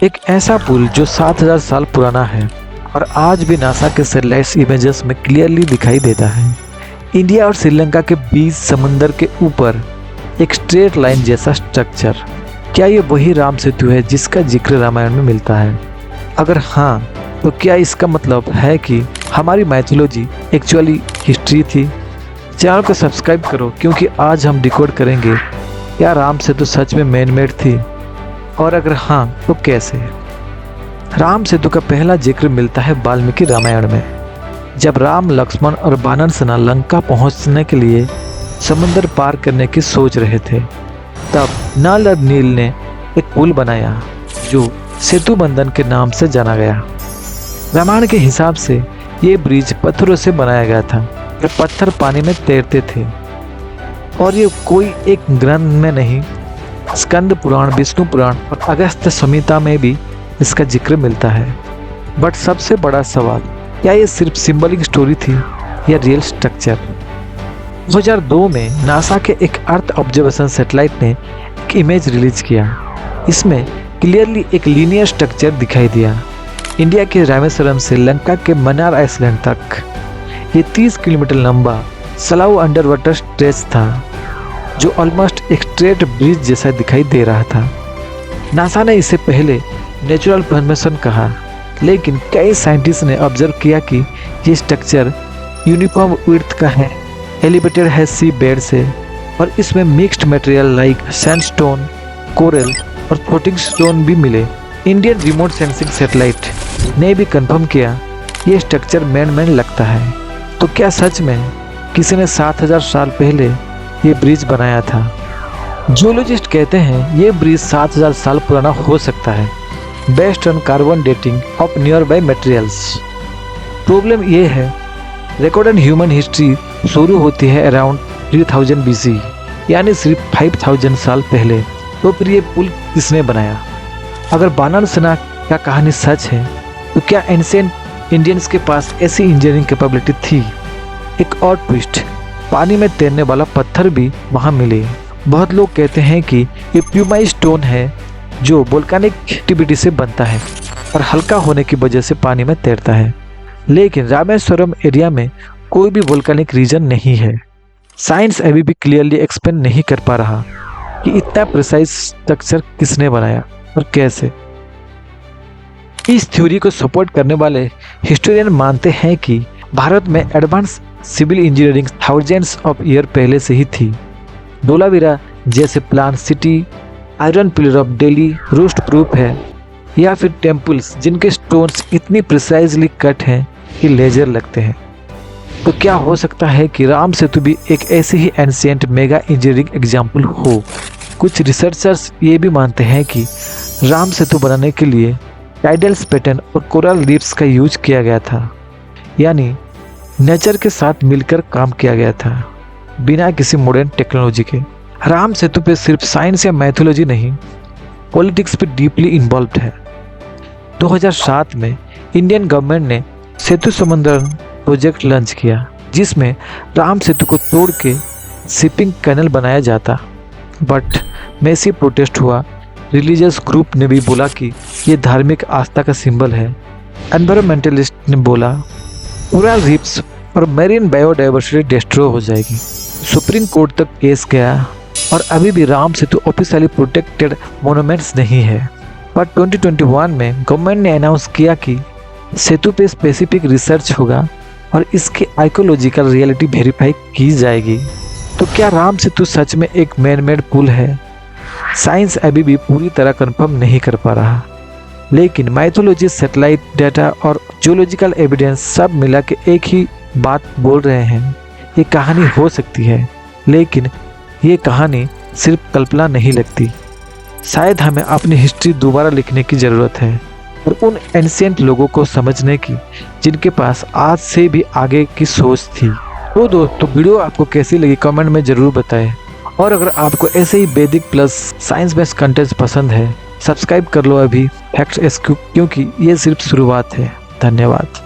एक ऐसा पुल जो 7000 साल पुराना है और आज भी नासा के सैटेलाइट इमेजेस में क्लियरली दिखाई देता है। इंडिया और श्रीलंका के बीच समंदर के ऊपर एक स्ट्रेट लाइन जैसा स्ट्रक्चर, क्या ये वही राम सेतु है जिसका जिक्र रामायण में मिलता है? अगर हाँ, तो क्या इसका मतलब है कि हमारी माइथोलॉजी एक्चुअली हिस्ट्री थी? चैनल को सब्सक्राइब करो क्योंकि आज हम डिकोड करेंगे क्या राम सेतु सच में मैन मेड थी, और अगर हाँ तो कैसे। राम सेतु का पहला जिक्र मिलता है वाल्मीकि रामायण में। जब राम, लक्ष्मण और वानर सेना लंका पहुंचने के लिए समुद्र पार करने की सोच रहे थे, तब नल और नील ने एक पुल बनाया जो सेतु बंधन के नाम से जाना गया। रामायण के हिसाब से ये ब्रिज पत्थरों से बनाया गया था और पत्थर पानी में तैरते थे, और ये कोई एक ग्रंथ में नहीं, स्कंद पुराण, विष्णु पुराण और अगस्त्य संहिता में भी इसका जिक्र मिलता है। बट सबसे बड़ा सवाल, क्या ये सिर्फ सिंबलिक स्टोरी थी या रियल स्ट्रक्चर? 2002 में नासा के एक अर्थ ऑब्जर्वेशन सैटेलाइट ने एक इमेज रिलीज किया। इसमें क्लियरली एक लीनियर स्ट्रक्चर दिखाई दिया। इंडिया के रामेश्वरम से लंका के मन्नार आइलैंड तक ये 30 किलोमीटर लंबा सलाऊ अंडर वाटर स्ट्रेच था, जो ऑलमोस्ट एक स्ट्रेट ब्रिज जैसा दिखाई दे रहा था। नासा ने इसे पहले नेचुरल फॉर्मेशन कहा, लेकिन कई साइंटिस्ट ने ऑब्जर्व किया कि ये स्ट्रक्चर यूनिफॉर्म विड्थ का है, एलिवेटेड है सी बेड से, और इसमें mixed material like sandstone, coral और फ्लोटिंग स्टोन भी मिले। इंडियन रिमोट सेंसिंग सैटेलाइट ने भी कंफर्म किया ये स्ट्रक्चर मैन लगता है। तो क्या सच में किसी ने 7000 साल पहले ये ब्रिज बनाया था? जियोलॉजिस्ट कहते हैं ये ब्रिज 7000 साल पुराना हो सकता है, based on carbon dating of near by materials. Problem ये है, रिकॉर्डेड ह्यूमन हिस्ट्री शुरू होती है अराउंड 3000 BC, यानी सिर्फ 5000 साल पहले। तो फिर ये पुल किसने बनाया? अगर वानर सेना का कहानी सच है, तो क्या एंशिएंट इंडियंस के पास ऐसी इंजीनियरिंग कैपेबिलिटी थी? एक और ट्विस्ट, पानी में तैरने वाला पत्थर भी वहाँ मिले। बहुत लोग कहते हैं कि ये प्यूमाई स्टोन है जो वोल्केनिक एक्टिविटी से बनता है और हल्का होने की वजह से पानी में तैरता है, लेकिन रामेश्वरम एरिया में कोई भी वोल्केनिक रीजन नहीं है। साइंस अभी भी क्लियरली एक्सप्लेन नहीं कर पा रहा कि इतना प्रिसाइज स्ट्रक्चर किसने बनाया और कैसे। इस थ्योरी को सपोर्ट करने वाले हिस्टोरियन मानते हैं कि भारत में advance civil engineering thousands of year पहले से ही थी। धोलावीरा जैसे plan city, iron pillar of Delhi rust proof है, या फिर टेम्पल्स जिनके स्टोन्स इतनी प्रिसाइजली कट हैं कि लेजर लगते हैं। तो क्या हो सकता है कि राम सेतु भी एक ऐसी ही एंशिएंट मेगा इंजीनियरिंग एग्जाम्पल हो? कुछ रिसर्चर्स ये भी मानते हैं कि राम सेतु बनाने के लिए टाइडल्स पैटर्न और कोरल रीफ्स का यूज किया गया था, यानी नेचर के साथ मिलकर काम किया गया था बिना किसी मॉडर्न टेक्नोलॉजी के। राम सेतु पे सिर्फ साइंस या मैथोलॉजी नहीं, पॉलिटिक्स भी डीपली इन्वॉल्व्ड है। 2007 में इंडियन गवर्नमेंट ने सेतु समुद्रम प्रोजेक्ट लॉन्च किया, जिसमें राम सेतु को तोड़ के शिपिंग कैनल बनाया जाता। बट मैसिव प्रोटेस्ट हुआ। रिलीजियस ग्रुप ने भी बोला कि ये धार्मिक आस्था का सिंबल है। एनवायरमेंटलिस्ट ने बोला कोरल रीफ्स और मैरीन बायोडाइवर्सिटी डिस्ट्रॉय हो जाएगी। सुप्रीम कोर्ट तक केस गया और अभी भी Ram Setu officially protected monuments नहीं है। पर 2021 में गवर्नमेंट ने अनाउंस किया कि सेतु पे स्पेसिफिक रिसर्च होगा और इसकी आर्कियोलॉजिकल रियलिटी वेरीफाई की जाएगी। तो क्या राम सेतु सच में एक मैन मेड पुल है? साइंस अभी भी पूरी तरह कंफर्म नहीं कर पा रहा, लेकिन माइथोलॉजी, सैटेलाइट डेटा और जियोलॉजिकल एविडेंस सब मिला के एक ही बात बोल रहे हैं, ये कहानी हो सकती है, लेकिन ये कहानी सिर्फ कल्पना नहीं लगती। शायद हमें अपनी हिस्ट्री दोबारा लिखने की ज़रूरत है और उन एंशिएंट लोगों को समझने की जिनके पास आज से भी आगे की सोच थी। तो दोस्तों, वीडियो आपको कैसी लगी कमेंट में ज़रूर बताएं, और अगर आपको ऐसे ही वैदिक प्लस साइंस बेस्ड कंटेंट पसंद है, सब्सक्राइब कर लो अभी फैक्ट्स एसक्यू, क्योंकि ये सिर्फ शुरुआत है। धन्यवाद।